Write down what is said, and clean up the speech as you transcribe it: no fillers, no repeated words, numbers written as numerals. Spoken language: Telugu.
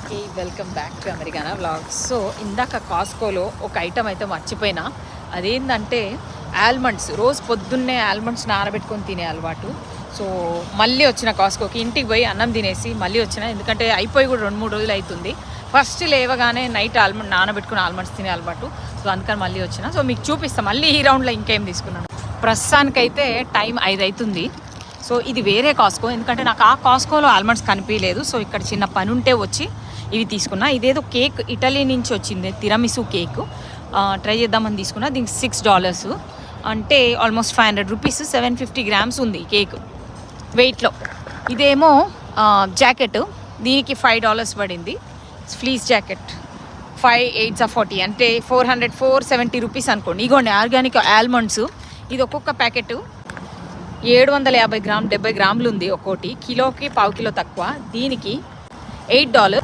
Okay, welcome back to Americana vlogs. So ఇందాక కాస్కోలో ఒక ఐటమ్ అయితే మర్చిపోయినా. అదేంటంటే ఆల్మండ్స్. రోజు పొద్దున్నే ఆల్మండ్స్ నానబెట్టుకొని తినే అలవాటు. సో మళ్ళీ వచ్చిన కాస్కోకి, ఇంటికి పోయి అన్నం తినేసి మళ్ళీ వచ్చిన, ఎందుకంటే అయిపోయి కూడా 2-3 రోజులు అవుతుంది. ఫస్ట్ లేవగానే నైట్ నానబెట్టుకుని ఆల్మండ్స్ తినే అలవాటు. సో అందుకని మళ్ళీ వచ్చిన. సో మీకు చూపిస్తాను మళ్ళీ ఈ రౌండ్లో ఇంకేం తీసుకున్నాను. ప్రస్తుతానికైతే టైం 5 అవుతుంది. సో ఇది వేరే కాస్కో, ఎందుకంటే నాకు ఆ కాస్కోలో ఆల్మండ్స్ కనిపించలేదు. సో ఇక్కడ చిన్న పని ఉంటే వచ్చి ఇవి తీసుకున్నా. ఇదేదో కేక్ ఇటలీ నుంచి వచ్చింది, తిరమిసు కేక్. ట్రై చేద్దామని తీసుకున్నా. దీనికి $6, అంటే ఆల్మోస్ట్ 500 రూపీస్. 750 గ్రామ్స్ ఉంది కేక్ వెయిట్లో. ఇదేమో జాకెట్, దీనికి $5 పడింది. ఫ్లీస్ జాకెట్ 5 8 40, అంటే 470 రూపీస్ అనుకోండి. ఇగోండి ఆర్గానిక్ ఆల్మండ్స్. ఇది ఒక్కొక్క ప్యాకెట్ 750 గ్రామ్ 70 గ్రాములు ఉంది ఒక్కోటి. కిలోకి 1/4 కిలో తక్కువ. దీనికి $8.